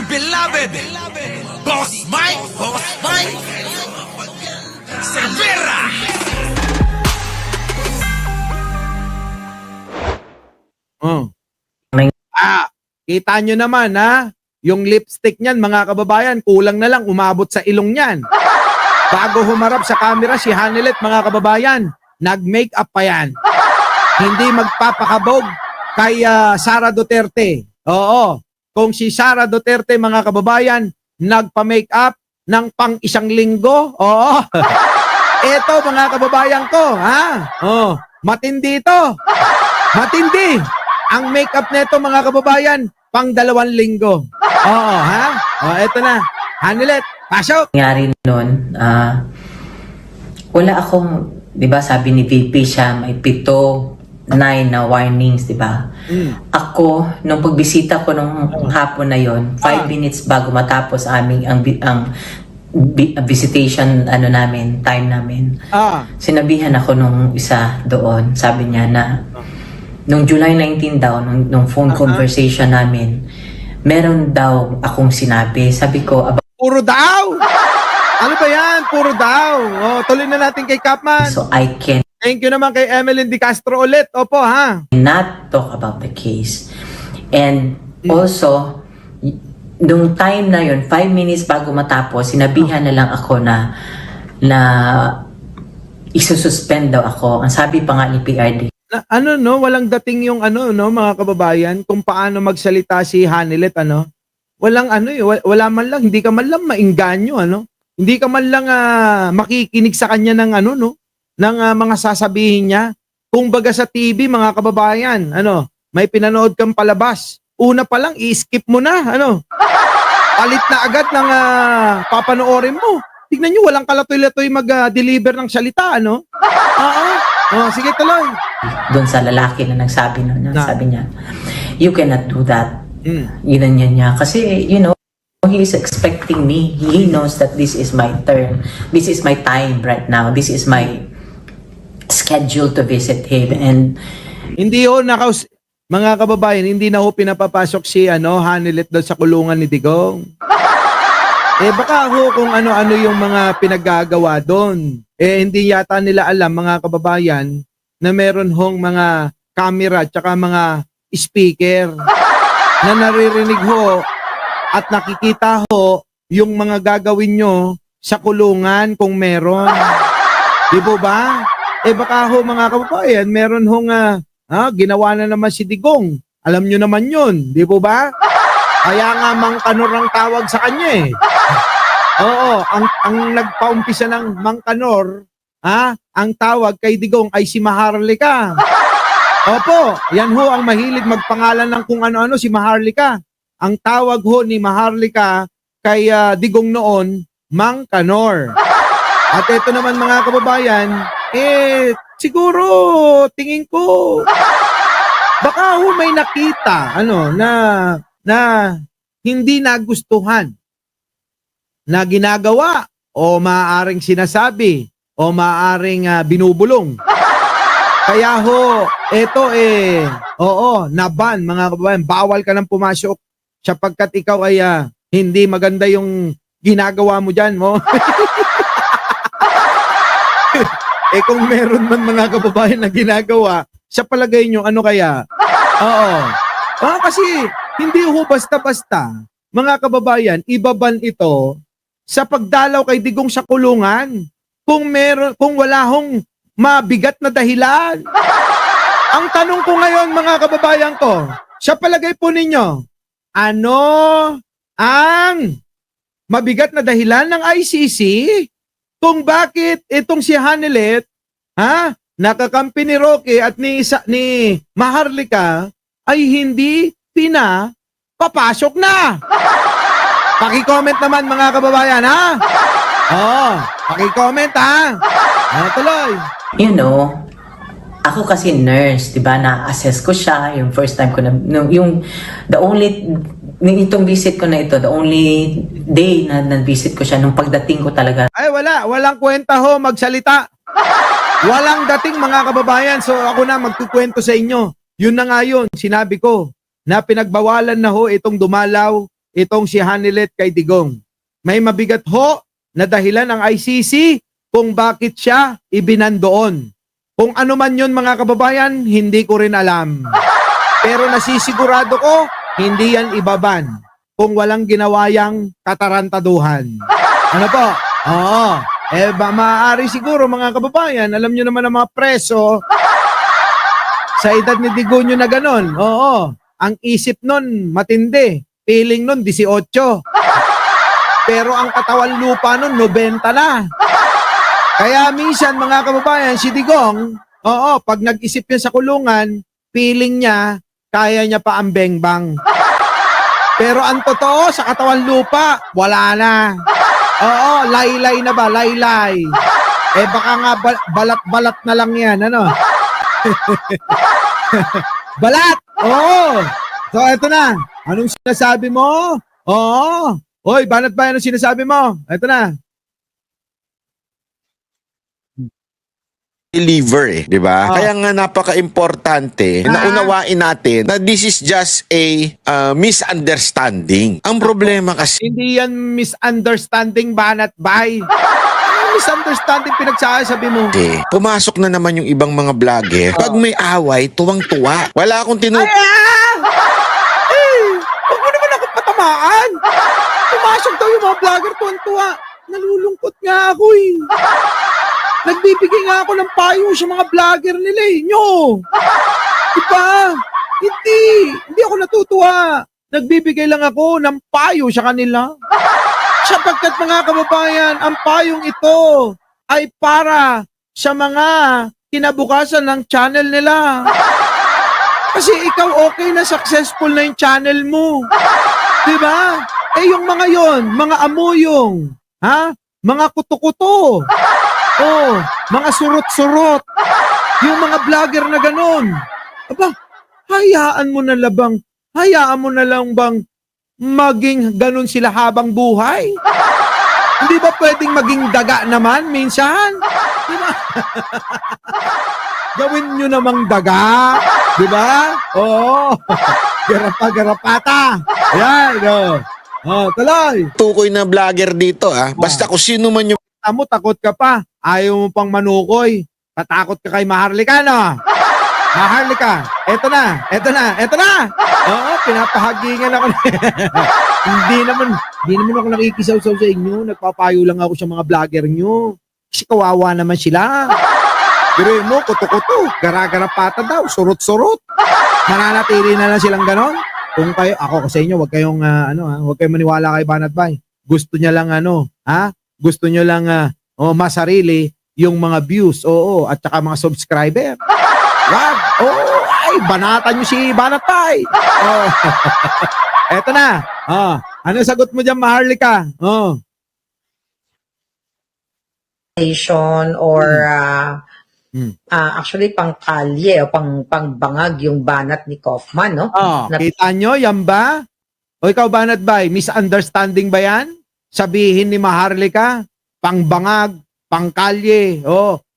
beloved Boss Mike Cervera. Oh. Kita nyo naman yung lipstick niyan mga kababayan, kulang na lang umabot sa ilong niyan. Bago humarap sa camera si Hanilet mga kababayan, nag-makeup pa yan. Hindi magpapakabog kay Sara Duterte. Oo, kung si Sara Duterte mga kababayan, nagpa-makeup ng pang isang linggo, oo. Eto mga kababayan ko, oh, matindi ito. Matindi. Ang makeup nito mga kababayan, pang 2 linggo. Oo, eto na. Hanilet, pasok. Nangyari nun, wala akong, di ba sabi ni VP siya, may 7, 9 na warnings, di ba? Ako, nung pagbisita ko nung hapon na yon, 5 minutes bago matapos ang visitation time namin. Sinabihan ako nung isa doon, sabi niya na nung July 19 daw, nung phone conversation namin, meron daw akong sinabi. Sabi ko, puro daw! Ano ba yan? Puro daw. Oh, tuloy na natin kay Kapman. So I Thank you naman kay Emeline Di Castro ulit. Opo, not talk about the case. And also, nung time na yun, 5 minutes bago matapos, sinabihan na lang ako na isususpend daw ako. Ang sabi pa nga ni PRD, walang dating yung mga kababayan, kung paano magsalita si Hanilet, walang wala man lang, hindi ka man lang maingganyo, hindi ka man lang makikinig sa kanya ng ng mga sasabihin niya. Kung baga sa TV, mga kababayan, may pinanood kang palabas, una pa lang, i-skip mo na, palit na agad ng papanoorin mo. Tignan nyo, walang kalatoy-latoy mag-deliver ng salita, sige tuloy. Doon sa lalaki na nagsabi sabi niya, you cannot do that. Yun niya. Kasi, he is expecting me. He knows that this is my turn. This is my time right now. This is my schedule to visit him. And hindi mga kababayan, hindi na pinapapasok si Hanilet doon sa kulungan ni Digong. Baka kung ano-ano yung mga pinaggagawa doon. Hindi yata nila alam, mga kababayan, na meron mga camera at saka mga speaker na naririnig at nakikita yung mga gagawin nyo sa kulungan kung meron. Di ba? Baka mga kababayan, meron ginawa na naman si Digong. Alam nyo naman yun, di ba? Kaya nga Mang Kanor ang tawag sa kanya Oo, ang nagpaumpisa ng Mang Kanor, ang tawag kay Digong ay si Maharlika. Opo, yan ang mahilig magpangalan ng kung ano-ano, si Maharlika. Ang tawag ni Maharlika kay Digong noon, Mang Kanor. At ito naman mga kababayan, siguro tingin ko baka may nakita na hindi nagustuhan na ginagawa o maaaring sinasabi o maaaring binubulong. Kaya naban mga kababayan, bawal ka nang pumasok sapagkat ikaw ay hindi maganda yung ginagawa mo dyan mo. Kung meron man mga kababayan na ginagawa, sa palagay nyo, ano kaya? Kasi hindi basta-basta, mga kababayan, ibaban ito sa pagdalaw kay Digong sa kulungan. Kung wala mabigat na dahilan. Ang tanong ko ngayon, mga kababayan ko, sa palagay po ninyo, ano ang mabigat na dahilan ng ICC kung bakit itong si Hanilet, nakakampi ni Roque at ni Maharlika ay hindi papasok na? Paki-comment naman mga kababayan, paki-comment, tuloy. Ako kasi nurse, 'di ba? Na-assess ko siya yung first time ko itong visit ko na ito, the only day na visit ko siya nung pagdating ko talaga. Ay walang kwenta magsalita. Walang dating mga kababayan. So ako na magkukwento sa inyo. Yun na nga yun, sinabi ko na pinagbawalan na itong dumalaw itong si Hanilet kay Digong. May mabigat ho na dahilan ang ICC kung bakit siya ibinandoon. Kung ano man yun mga kababayan, hindi ko rin alam. Pero nasisigurado ko, hindi yan ibaban kung walang ginawayang katarantaduhan. Ano po? Oo. Maaari siguro mga kababayan, alam nyo naman ang mga preso sa edad ni Digonyo na ganon. Oo. Ang isip nun, matindi. Feeling nun, 18. Pero ang katawan lupa nun, 90 na. Kaya minsan mga kababayan, si Digong, oo, pag nag-isip niya sa kulungan, feeling niya, kaya niya pa ang bengbang. Pero ang totoo, sa katawan lupa, wala na. Oo, laylay na ba? Laylay. Baka nga balat-balat na lang yan, ano? Balat! Oo! So, eto na. Anong sinasabi mo? Oo. Hoy, banat ba? Anong sinasabi mo? Eto na. Deliver di ba? Kaya nga napaka-importante na unawain natin na this is just a misunderstanding. Ang problema kasi Hindi yan misunderstanding, banat bay. Misunderstanding pinagsasabi mo. pumasok na naman yung ibang mga vlogger. Pag may away, tuwang-tuwa. Wala akong Huwag mo naman ako patamaan. Pumasok daw yung mga vlogger tuwan-tuwa. Nalulungkot nga ako eh. Nagbibigay nga ako ng payo sa mga vlogger nila eh. Nyo! Diba? Hindi ako natutuwa. Nagbibigay lang ako ng payo sa kanila. Sapagkat mga kababayan, ang payong ito ay para sa mga kinabukasan ng channel nila. Kasi ikaw okay na, successful na yung channel mo. Diba? Yung mga yon, mga amuyong, mga kuto-kuto. Oh, mga surot-surot. Yung mga vlogger na ganon. Aba, hayaan mo na lang bang maging ganon sila habang buhay? Hindi ba pwedeng maging daga naman minsan? Diba? Gawin nyo namang daga. Diba? Oo. Garapa-garapata. Ayan, tuloy. tukoy na vlogger dito Basta kung sino man yung Mo, takot ka pa. Ayaw mo pang manukoy. Patakot ka kay Maharlika, no? Maharlika, eto na. Oo, pinapahagingan ako. Hindi naman ako nakikisaw-saw sa inyo. Nagpapayo lang ako sa mga vlogger nyo. Kasi kawawa naman sila. Pero mo, kuto-kuto, gara-garapata daw, surot-surot. Mananatili na lang silang ganon. Kung kayo, ako sa inyo, huwag kayong maniwala kay Banat Bay. Gusto niya lang Gusto nyo lang masarili yung mga views, at saka mga subscriber. Wag! Banatan nyo si Banat Bay. Eto na. Ano sagot mo dyan, Maharlika? Or actually pangkalye o pangbangag yung banat ni Kaufman, no? Kita nyo, yan ba? O ikaw, Banat Bay, misunderstanding ba yan? Sabihin ni Maharlika, pangbangag, pangkalye,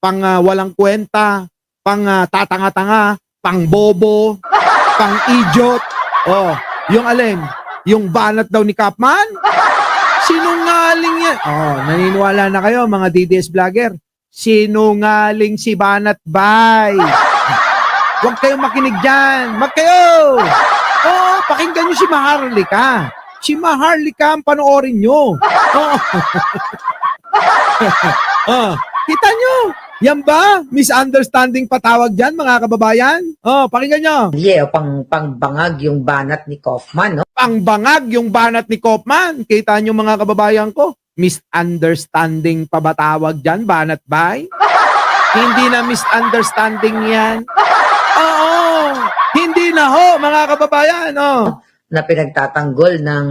pang walang kwenta, pang tatanga-tanga, pang bobo, pang idiot. Yung alin? Yung banat daw ni Kaufman? Sinungaling yan. Naniniwala na kayo mga DDS vlogger. Sinungaling si Banat Bay. Huwag kayong makinig dyan. Wag kayo. Pakinggan nyo si Maharlika. Si Maharlika ang panoorin nyo. Kita nyo? Yan ba? Misunderstanding patawag dyan, mga kababayan? Pakinggan nyo. o pangbangag yung banat ni Kaufman, no? Pangbangag yung banat ni Kaufman. Kita nyo, mga kababayan ko? Misunderstanding pa ba tawag dyan, Banat Bay? Hindi na misunderstanding yan. Hindi na ho, mga kababayan. Na pinagtatanggol ng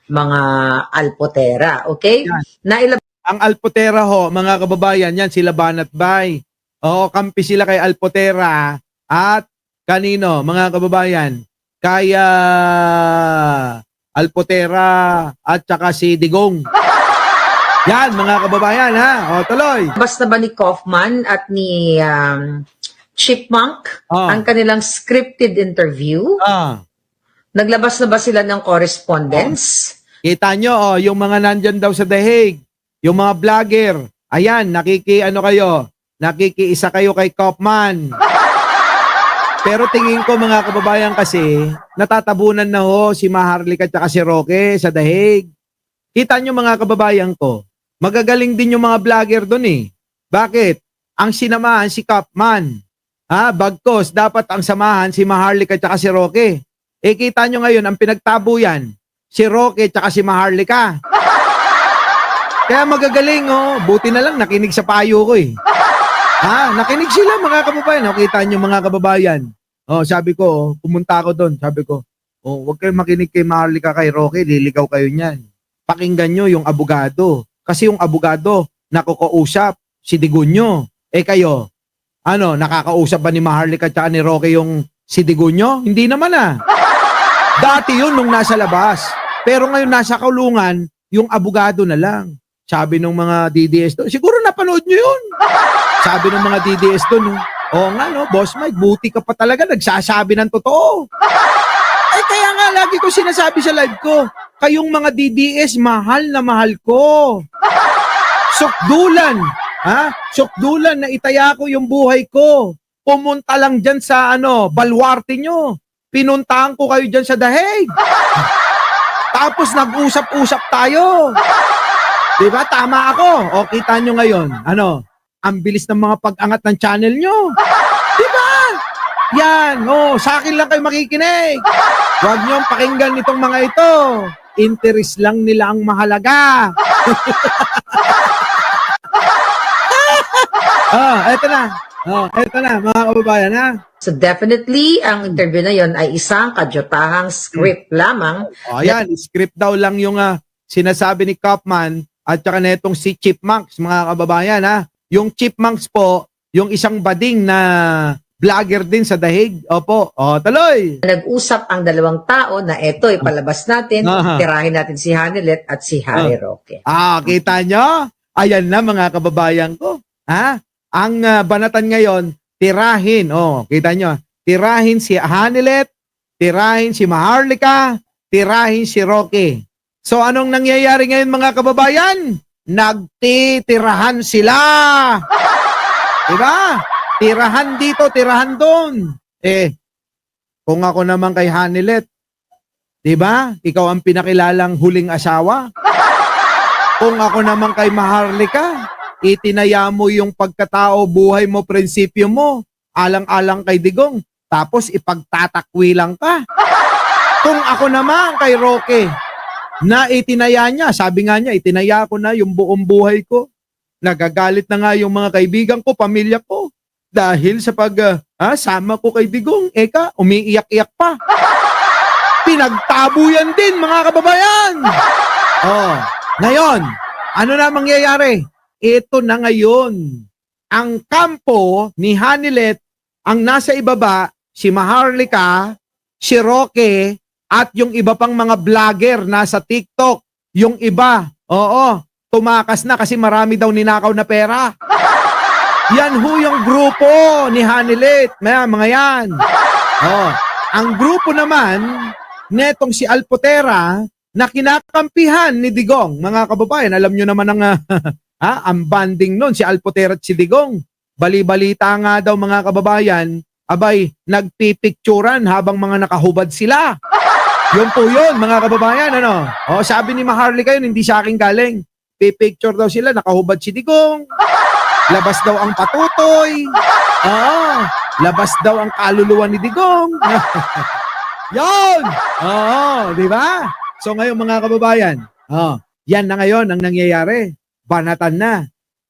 mga alpotera, okay? Yan. Ang alpotera ho, mga kababayan, yan sila Banat Bay. Kampi sila kay alpotera at kanino, mga kababayan? Kaya alpotera at saka si Digong. Yan, mga kababayan, tuloy. Basta ba ni Kaufman at ni Chipmunk ang kanilang scripted interview Naglabas na ba sila ng correspondence? Kita nyo, oh, yung mga nandyan daw sa The Hague, yung mga vlogger, ayan, nakikiisa kayo kay Kaufman. Pero tingin ko mga kababayan kasi, natatabunan na ho si Maharlika at si Roque sa The Hague. Kita nyo mga kababayan ko, magagaling din yung mga vlogger doon eh. Bakit? Ang sinamahan si Kaufman. Bagkos, dapat ang samahan si Maharlika at si Roque. Kita nyo ngayon, ang pinagtabo yan, si Roque at si Maharlika. Kaya magagaling, oh. Buti na lang, nakinig sa payo ko eh. Nakinig sila mga kababayan. Kita nyo mga kababayan. Sabi ko, pumunta ako doon. Sabi ko, huwag kayong makinig kay Maharlika, kay Roque, liligaw kayo niyan. Pakinggan nyo yung abogado. Kasi yung abogado, nakukausap si Digunyo. Kayo, nakakausap ba ni Maharlika at ni Roque yung si Digunyo? Hindi naman Dati yun nung nasa labas. Pero ngayon nasa kulungan, yung abogado na lang. Sabi ng mga DDS doon, siguro napanood nyo yun. Sabi ng mga DDS doon, oo nga no, Boss Mike, buti ka pa talaga, nagsasabi ng totoo. Kaya nga lagi ko sinasabi sa live ko, kayong mga DDS, mahal na mahal ko. Sukdulan, sukdulan na itaya ko yung buhay ko. Pumunta lang dyan sa baluarte nyo. Pinuntahan ko kayo dyan sa The Hague. Tapos nag-usap-usap tayo. Diba? Tama ako. O, kita nyo ngayon. Ang bilis ng mga pag-angat ng channel nyo. Diba? Yan. Sa akin lang kayo makikinig. Huwag nyo pakinggan itong mga ito. Interest lang nila ang mahalaga. Eto na. Eto na, mga kababayan, So definitely, ang interview na yon ay isang kadyotahang script lamang. Ayan, script daw lang yung sinasabi ni Kaufman at saka netong si Chipmunks, mga kababayan, Yung Chipmunks po, yung isang bading na vlogger din sa The Hague. Opo, tuloy. Nag-usap ang dalawang tao na eto, ipalabas natin, tirahin natin si Hanilet at si Harry Roque. Kita nyo? Ayan na, mga kababayan ko. Ang banatan ngayon, tirahin. Kita nyo. Tirahin si Hanilet, tirahin si Maharlika, tirahin si Roque. So anong nangyayari ngayon mga kababayan? Nagtitirahan sila. Diba? Tirahan dito, tirahan doon. Kung ako naman kay Hanilet, diba? Ikaw ang pinakilalang huling asawa. Kung ako naman kay Maharlika, itinaya mo yung pagkatao, buhay mo, prinsipyo mo, alang-alang kay Digong, tapos ipagtatakwi lang ka. Kung ako naman kay Roque, na itinaya niya, sabi nga niya, itinaya ko na yung buong buhay ko. Nagagalit na nga yung mga kaibigan ko, pamilya ko, dahil sa sama ko kay Digong, umiiyak-iyak pa. Pinagtabo yan din, mga kababayan. Ngayon, ano na mangyayari? Ito na ngayon. Ang kampo ni Hanilet, ang nasa ibaba, si Maharlika, si Roque, at yung iba pang mga vlogger nasa TikTok. Yung iba, tumakas na kasi marami daw ninakaw na pera. Yan ho yung grupo ni Hanilet. Mga yan. Ang grupo naman, netong si Alpotera, na kinakampihan ni Digong. Mga kababayan, alam nyo naman ang banding nun, si Alpotera at si Digong. Bali-balita nga daw mga kababayan, nagpipicturan habang mga nakahubad sila. Yun po yun, mga kababayan, sabi ni Maharlika yun, hindi sa akin galing. Pipicture daw sila, nakahubad si Digong. Labas daw ang patutoy. Labas daw ang kaluluwa ni Digong. Yun! Di ba? So ngayon mga kababayan, yan na ngayon ang nangyayari. Banatan na.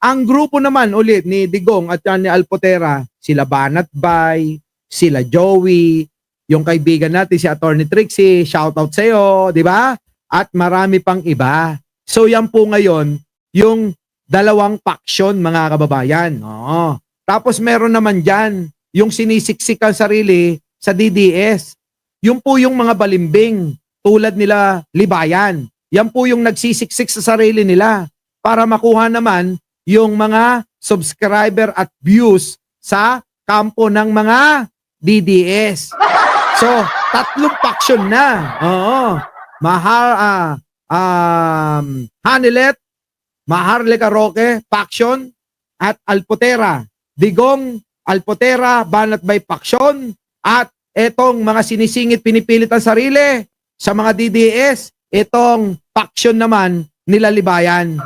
Ang grupo naman ulit ni Digong at ni Alpotera, sila Banat Bay, sila Joey, yung kaibigan natin si Attorney Trixie, shoutout sa iyo, di ba? At marami pang iba. So yan po ngayon, yung dalawang faction mga kababayan. Tapos meron naman dyan, yung sinisiksik ang sarili sa DDS. Yung po yung mga balimbing, tulad nila Libayan. Yan po yung nagsisiksik sa sarili nila para makuha naman yung mga subscriber at views sa kampo ng mga DDS. So, 3 faction na. Oo. Hanilet, Maharlika Roque, faction, at Alpotera. Digong, Alpotera, banat by faction, at etong mga sinisingit, pinipilit ang sarili sa mga DDS, itong faction naman nila Libayan.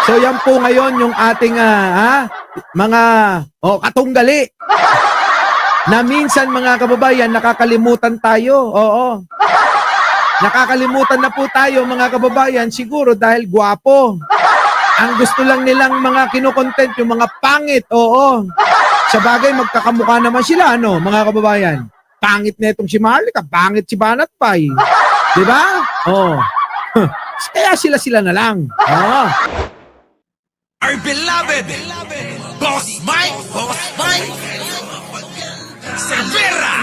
So yan po ngayon yung ating mga katunggali na minsan mga kababayan nakakalimutan tayo. Oo. Nakakalimutan na po tayo mga kababayan siguro dahil gwapo. Ang gusto lang nilang mga kinokontent yung mga pangit. Oo. Sa bagay magkakamukha naman sila mga kababayan. Pangit na itong si Maharlika, pangit si Banat Pay. 'Di ba? Oh. Kaya sila na lang. Our beloved Boss Mike Cervera.